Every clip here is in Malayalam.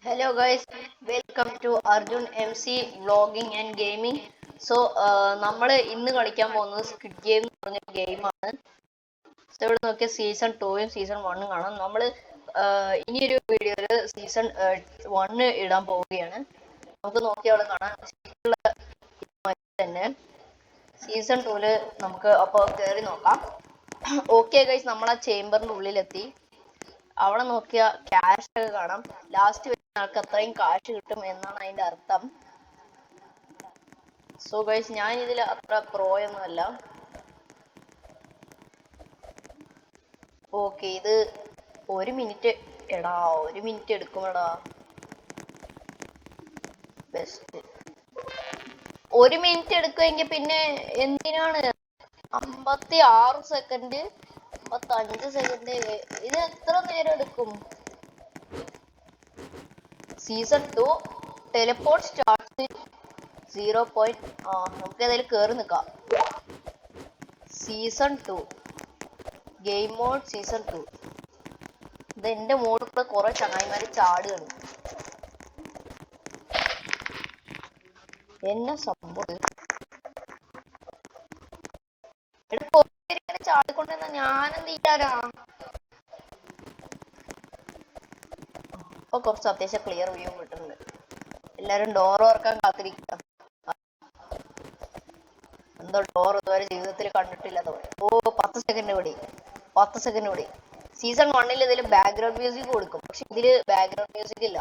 Hello guys, welcome to Arjun MC Vlogging and Gaming. So നമ്മൾ ഇന്ന് കളിക്കാൻ പോകുന്നത് സ്ക്വിഡ് ഗെയിം എന്ന് പറഞ്ഞ ഗെയിമാണ്. സോ ഇവിടെ നോക്കിയ സീസൺ 2ഉം സീസൺ 1ഉം കാണാം. നമ്മൾ ഇനിയൊരു വീഡിയോയിൽ സീസൺ 1 ഇടാൻ പോവുകയാണ്. നമുക്ക് നോക്കി അവിടെ കാണാം. തന്നെ സീസൺ 2 നമുക്ക് അപ്പോൾ കയറി നോക്കാം. ഓക്കെ ഗൈസ്, നമ്മൾ ആ ചേംബറിന്റെ ഉള്ളിലെത്തി. അവിടെ നോക്കിയ ക്യാഷ് ഒക്കെ കാണാം. ലാസ്റ്റ് വരുന്ന ആൾക്ക് അത്രയും കാശ് കിട്ടും എന്നാണ് അതിന്റെ അർത്ഥം. സോ ഗൈസ്, ഞാൻ ഇതിൽ അത്ര പ്രോയൊന്നുമല്ല. ഓക്കെ, ഇത് 1 മിനിറ്റ് എടാ, 1 മിനിറ്റ് എടുക്കുമെടാ. ബെസ്റ്റ് 1 മിനിറ്റ് എടുക്കുമെങ്കിൽ പിന്നെ എന്തിനാണ് 56 സെക്കൻഡ് 55 സെക്കൻഡ്? ഇത് എത്ര നേരം എടുക്കും? Season 2 teleport start 0. നമുക്ക് ഏതായാലും കേറി നിൽക്കാം. Season 2 game mode season 2. ഇത് എന്റെ മോഡിൽ കുറെ ചങ്ങായിമാര് ചാടുകയാണ്. എന്നെ സംഭവം ചാടിക്കൊണ്ടിരുന്ന ഞാനെന്ത് ചെയ്യാനാ? ഇപ്പൊ കുറച്ച് അത്യാവശ്യം ക്ലിയർ വ്യൂ കിട്ടുന്നുണ്ട്. എല്ലാരും ഡോർ ഓർക്കാൻ കാത്തിരിക്കുക. എന്തോ ഡോർ ഇതുവരെ ജീവിതത്തിൽ കണ്ടിട്ടില്ല. ഓ 10 സെക്കൻഡ് കൂടി, 10 സെക്കൻഡ് കൂടി. സീസൺ 1 ഇതിൽ ബാക്ക്ഗ്രൗണ്ട് മ്യൂസിക് കൊടുക്കും, പക്ഷെ ഇതില് ബാക്ക്ഗ്രൗണ്ട് മ്യൂസിക് ഇല്ല.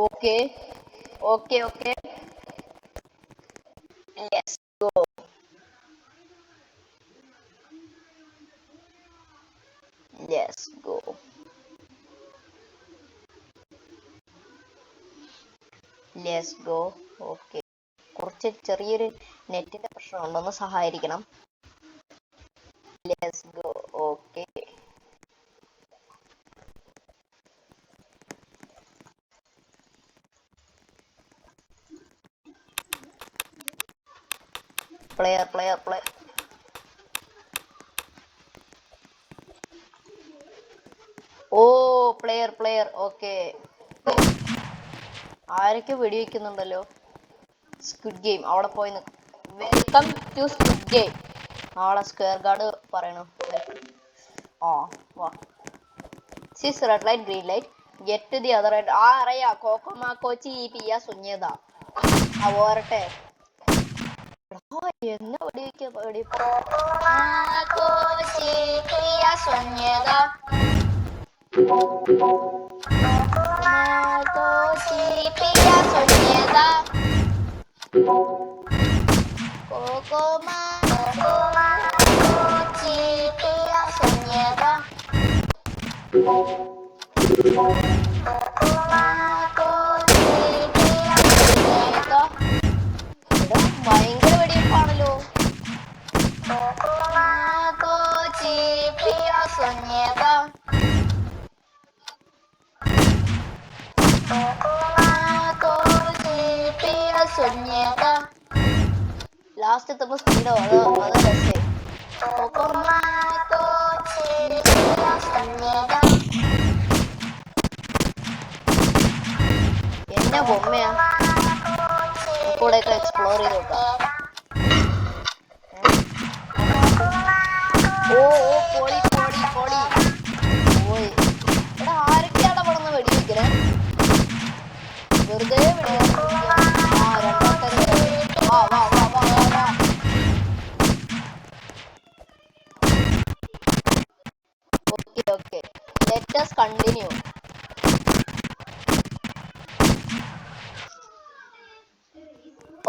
Okay okay okay, let's go. Let's go. Let's go. Okay, കുറച്ച് ചെറിയൊരു നെറ്റിന്റെ പ്രശ്നമുണ്ട്, ഒന്ന് സഹായിക്കണം. Let's go. Okay, player player player. Oh player player. Okay, ആരൊക്കെ വെടിവെക്കുന്നുണ്ടല്ലോ. സ്ക്വിഡ് ഗെയിം അവിടെ പോയി. Welcome to Squid Game. നാളെ സ്ക്വയർ ഗാർഡ് പറയണു. ആ വാ. സിസ് red light green light get to the other end. ആ അറിയാ, കോക്കോമാ കോച്ചി ഈ പിയ സുഞ്ഞത. ആ പോരട്ടെ. എന്നെ വെടിവെക്ക ഭയങ്കര വെടിവെപ്പാണല്ലോ. ലാസ്റ്റ് എത്തുമ്പോ സ്പീഡോ അത് രസേ. എന്നാ ബൊമ്മയാ. കൂടെയൊക്കെ എക്സ്പ്ലോർ ചെയ്ത് നോക്കാം. ഓ ഓ പൊളി പൊളി പൊളി. ഓയ് എടാ, ആരൊക്കെയാണ് അവിടെ നിന്ന് വെടിവെക്കണേ? വെറുതെ വെടിവെക്ക. ആ രണ്ടാൾക്കാർ. വാ വാ വാ വാ വാ വാ. Okay okay, let us continue.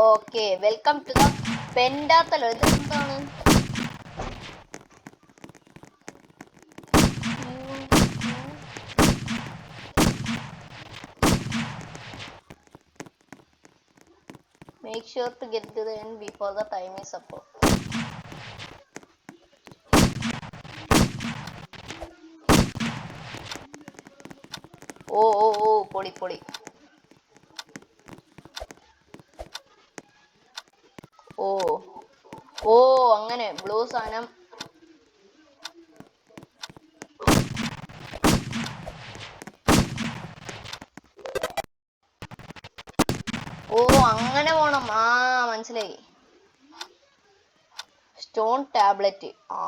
Okay, welcome to the pentathlon. ഇത് എന്താണ്? Make sure to get to the end before the time is up. Oh oh ഓ പൊളി പൊളി. ഓ ഓ അങ്ങനെ ബ്ലൂ സാധനം. ഓ അങ്ങനെ പോണം. ആ മനസ്സിലായി. Stone tablet. ആ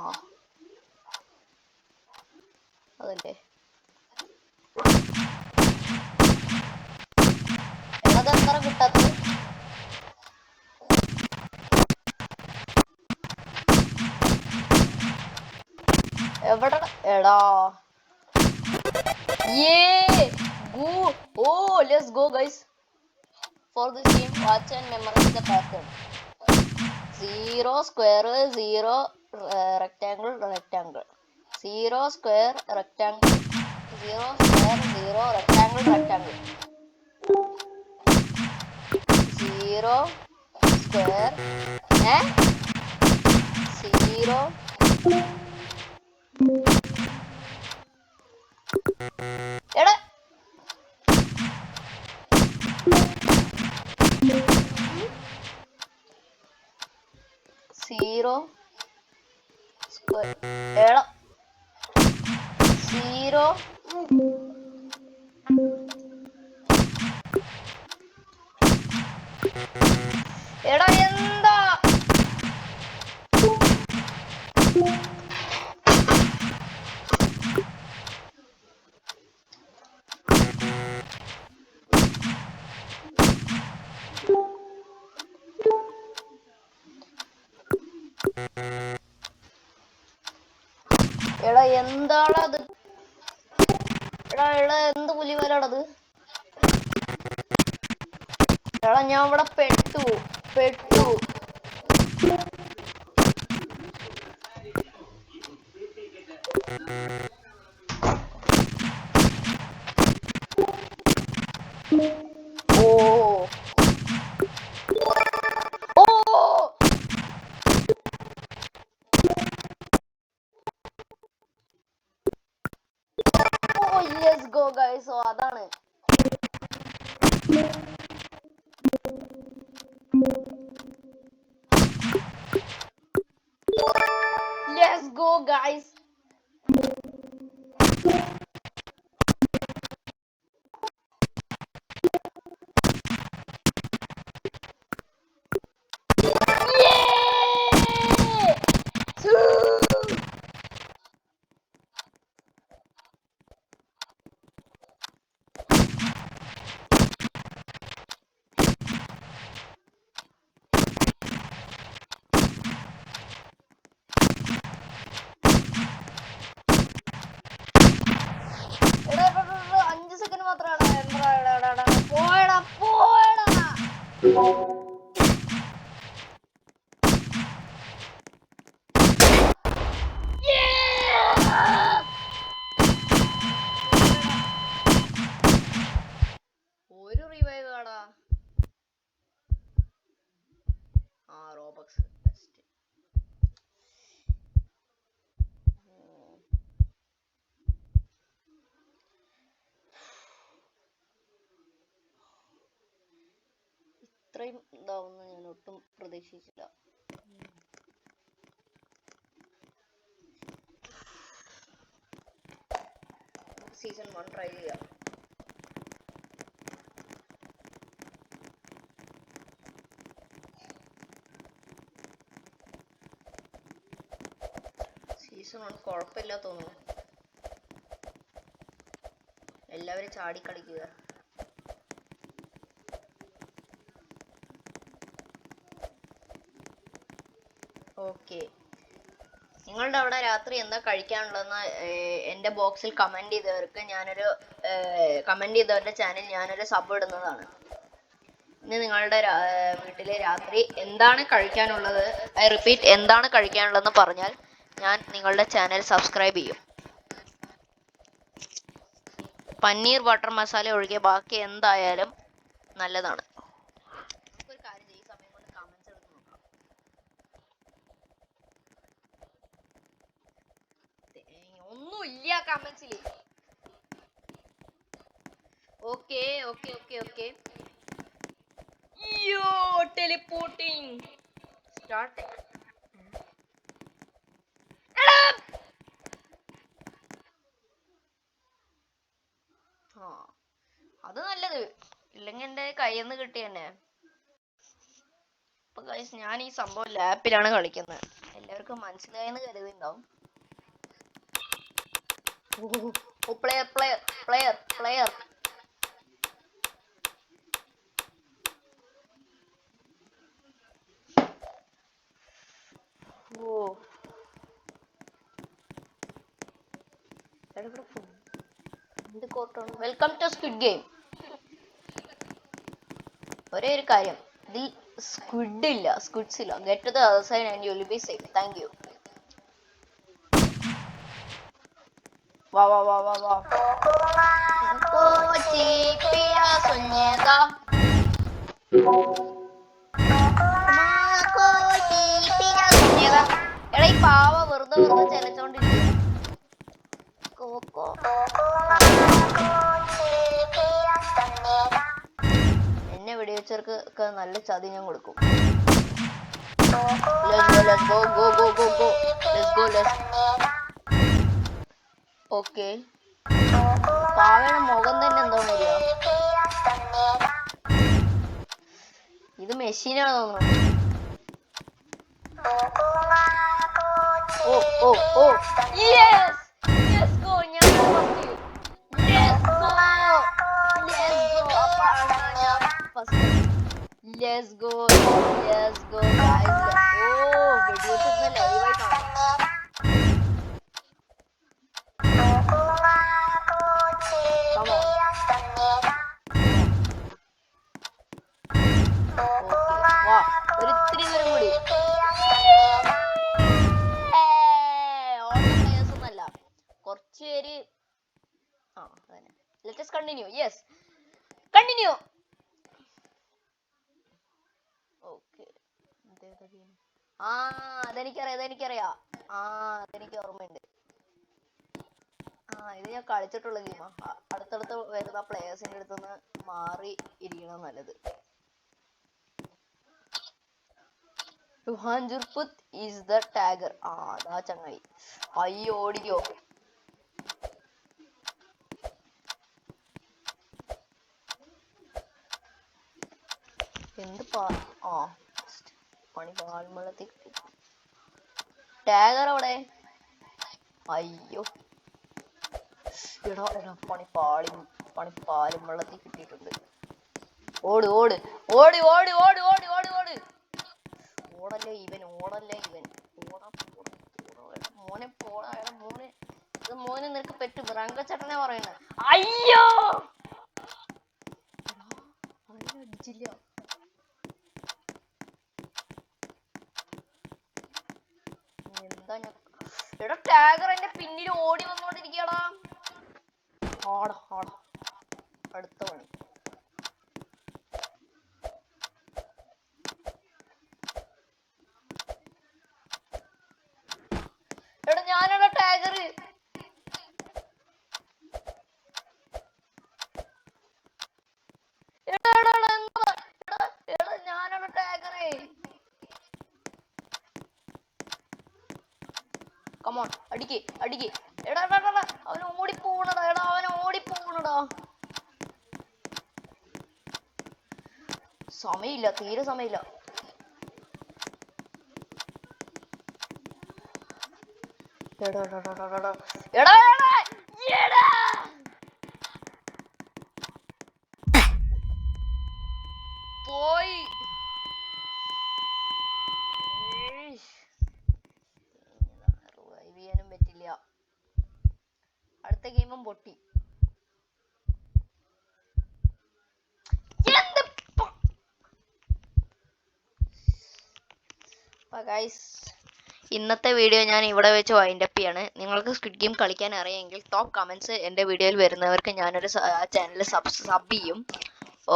അതല്ലേ. അതെത്ര കിട്ടാത്തത്? എവിടെ എടാ? Oh, let's go guys. For this game, watch and memorize the pattern. 0 square 0 rectangle rectangle. 0 square rectangle 0 square 0 rectangle rectangle. 0 square 0. എടാ 0 square എടാ 0. എടാ എന്താ? എടാ എന്താണത്? എടാ എടാ എന്ത് പുലിവാലാണത്? എടാ ഞാൻ ഇവിടെ പെട്ടു. ഓ oh oh let's go guys. ഓ അതാണ്. Let's go guys. എടാ 5 സെക്കൻഡ് മാത്രമാണ്. പോയടാ. ഒരു റിവൈവ് ആടാ. ആ റോബക്സ് ടെസ്റ്റ്. ഇത്രയും ഇതാവുന്ന ഞാൻ ഒട്ടും പ്രതീക്ഷിച്ചില്ല. സീസൺ 1 ട്രൈ ചെയ്യാം. സീസൺ 1 കുഴപ്പമില്ല തോന്നുന്നു. എല്ലാവരും ചാടി കളിക്കുക. ഓക്കെ, നിങ്ങളുടെ അവിടെ രാത്രി എന്താ കഴിക്കാനുള്ളതെന്ന് എൻ്റെ ബോക്സിൽ കമൻറ്റ് ചെയ്തവരുടെ ചാനൽ ഞാനൊരു സബ് ഇടുന്നതാണ്. ഇന്ന് നിങ്ങളുടെ വീട്ടിലെ രാത്രി എന്താണ് കഴിക്കാനുള്ളത്, ഐ റിപ്പീറ്റ്, എന്താണ് കഴിക്കാനുള്ളതെന്ന് പറഞ്ഞാൽ ഞാൻ നിങ്ങളുടെ ചാനൽ സബ്സ്ക്രൈബ് ചെയ്യും. പനീർ ബട്ടർ മസാല ഒഴികെ ബാക്കി എന്തായാലും നല്ലതാണ്. നമുക്കൊരു കാര്യം ചെയ്യും, ഈ സമയം കൊണ്ട് കമന്റ്സ് എടുത്ത് നോക്കാം. ഒന്നുമില്ല കമന്റ്സിൽ. Okay okay okay okay. Yo teleporting start. ആ അത് നല്ലത്, ഇല്ലെങ്കിൽ എൻ്റെ കയ്യിൽ നിന്ന് കിട്ടിയെന്നെ. ഗൈസ് ഞാൻ ഈ സംഭവം ലാപ്പിലാണ് കളിക്കുന്നത്. എല്ലാവർക്കും മനസ്സിലായെന്ന് കരുതുന്നുണ്ടാവും. Oh player player player player. Oh welcome to Squid Game. ഒരേ ഒരു കാര്യം, ഇതിൽ സ്ക്വിഡ്സ് ഇല്ല. Get to the other side and you will be safe. Thank you. വാ വാ വാ വാ വാ. എടാ ഈ പാവ വെറുതെ ചെലച്ചോണ്ടിരിക്കും. എന്നെ വെടിവെച്ചവർക്ക് നല്ല ചതി ഞാൻ കൊടുക്കും. ഓക്കെ, പാവയുടെ മുഖം തന്നെ എന്താ വരിക? ഇത് മെഷീനാണ് തോന്നുന്നു. Oh oh oh yes yes go. ഞാൻ let's go let's go let's go guys. Oh വെടിവെച്ച് ലൈവായി കാണാം. ഒരിത്തിരി ദൂരം കൂടി. ഒന്നല്ല, കുറച്ച് പേര്. Let us continue. Yes continue. Okay, അതെനിക്കറിയാം. അതെനിക്ക് ഓർമ്മയുണ്ട്. ഇത് ഞാൻ കളിച്ചിട്ടുള്ള ഗെയിമാ. അടുത്തടുത്ത് വരുന്ന പ്ലേയേഴ്സിന്റെ അടുത്തുനിന്ന് മാറി ഇരിക്കണം നല്ലത്. റുഹാൻജുർപുത്ത് ഈസ് ദ ടാഗർ. അതാ ചങ്ങായി. അയ്യോ ഓടിക്കോ. എന്ത് പണി പാൽമള്ളത്തിൽ ടാഗർ അവിടെ. അയ്യോ എടാ പണി വെള്ളത്തിൽ കിട്ടിയിട്ടുണ്ട്. ഓട് ഓട് ഓടി ഓടി ഓടി ഓടി ഓടി ഓട്. ഓടല്ലേ ഇവൻ മോനെ പോടാ. മോനെ നിനക്ക് പറ്റും. റങ്കച്ചട്ടനെ പറയുന്നത്. അയ്യോ അടിച്ചില്ല. എന്താ ഞാൻ എടാ ടാഗർ എന്റെ പിന്നിൽ ഓടി വന്നോണ്ടിരിക്കടാ. അടുത്ത പണി. എടാ ഞാനാണ് ടാഗർ. ഞാനാണ് ടാഗറേ. കമോൺ അടിക്ക്. എടാ അവൻ ഓടിപ്പോണടാ. സമയമില്ല, തീരെ സമയമില്ല. പോയി. റിവൈവ് ചെയ്യാനും പറ്റില്ല. അടുത്ത ഗെയിമും പൊട്ടി. ഇന്നത്തെ വീഡിയോ ഞാൻ ഇവിടെ വെച്ച് വൈൻഡപ്പ് ചെയ്യാണ്. നിങ്ങൾക്ക് സ്ക്വിഡ് ഗെയിം കളിക്കാൻ അറിയാമെങ്കിൽ ടോപ്പ് കമന്റ്സ് എൻ്റെ വീഡിയോയിൽ വരുന്നവർക്ക് ഞാനൊരു ചാനൽ സബ് ചെയ്യും.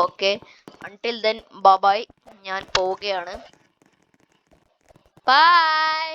Okay, until then bye. ഞാൻ പോവുകയാണ്. ബൈ.